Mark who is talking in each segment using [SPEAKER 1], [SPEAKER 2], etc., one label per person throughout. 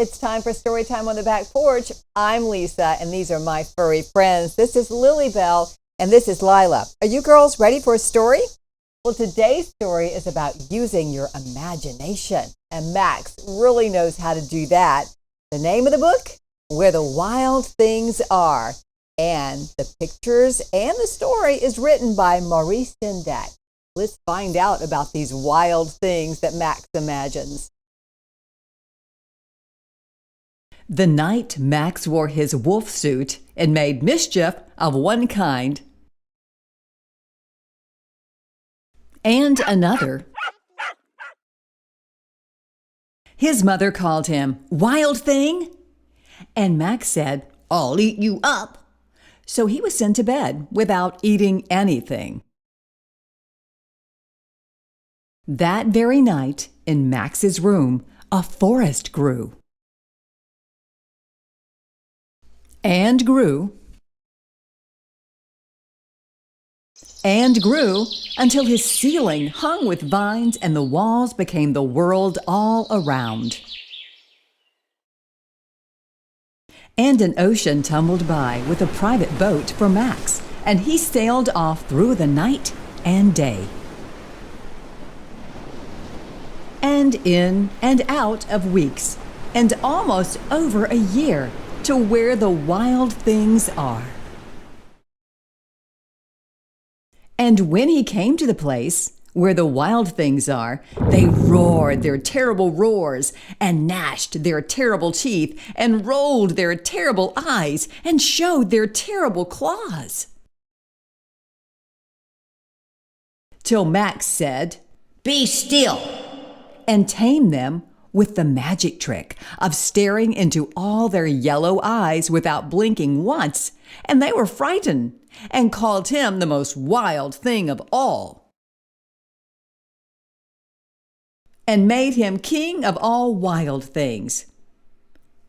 [SPEAKER 1] It's time for Story Time on the Back Porch. I'm Lisa, and these are my furry friends. This is Lily Bell, and this is Lila. Are you girls ready for a story? Well, today's story is about using your imagination, and Max really knows how to do that. The name of the book, Where the Wild Things Are, and the pictures and the story is written by Maurice Sendak. Let's find out about these wild things that Max imagines.
[SPEAKER 2] The night Max wore his wolf suit and made mischief of one kind and another, his mother called him Wild Thing, and Max said, "I'll eat you up." So he was sent to bed without eating anything. That very night, in Max's room, a forest grew. And grew, and grew, until his ceiling hung with vines and the walls became the world all around. And an ocean tumbled by with a private boat for Max, and he sailed off through the night and day. And in and out of weeks, and almost over a year, to where the wild things are. And when he came to the place where the wild things are, they roared their terrible roars, and gnashed their terrible teeth, and rolled their terrible eyes, and showed their terrible claws. Till Max said, "Be still," and tamed them with the magic trick of staring into all their yellow eyes without blinking once, and they were frightened and called him the most wild thing of all, and made him king of all wild things.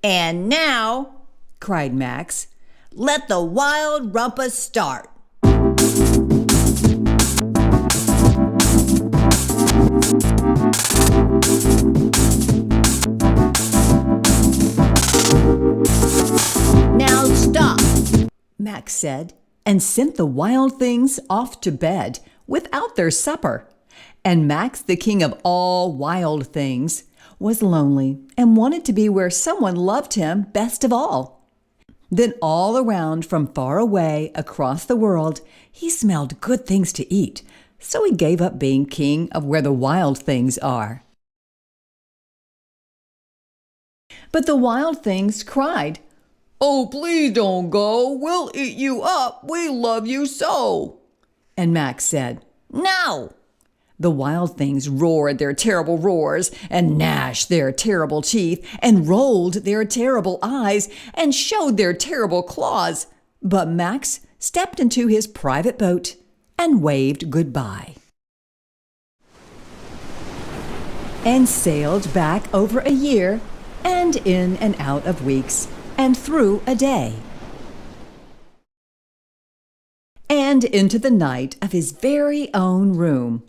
[SPEAKER 2] "And now," cried Max, "let the wild rumpus start." "Now stop," Max said, and sent the wild things off to bed without their supper. And Max, the king of all wild things, was lonely and wanted to be where someone loved him best of all. Then all around from far away across the world, he smelled good things to eat, so he gave up being king of where the wild things are. But the wild things cried, "Oh, please don't go. We'll eat you up. We love you so." And Max said, "No." The wild things roared their terrible roars, and gnashed their terrible teeth, and rolled their terrible eyes, and showed their terrible claws. But Max stepped into his private boat and waved goodbye, and sailed back over a year, and in and out of weeks, and through a day, and into the night of his very own room,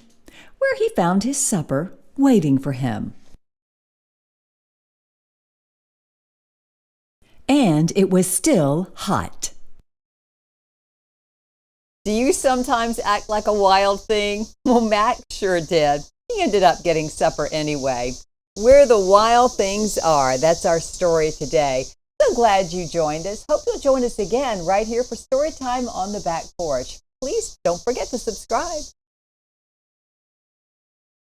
[SPEAKER 2] where he found his supper waiting for him. And it was still hot.
[SPEAKER 1] Do you sometimes act like a wild thing? Well, Max sure did. He ended up getting supper anyway. Where the wild things are, that's our story today. So glad you joined us. Hope you'll join us again right here for Story Time on the Back Porch. Please don't forget to subscribe.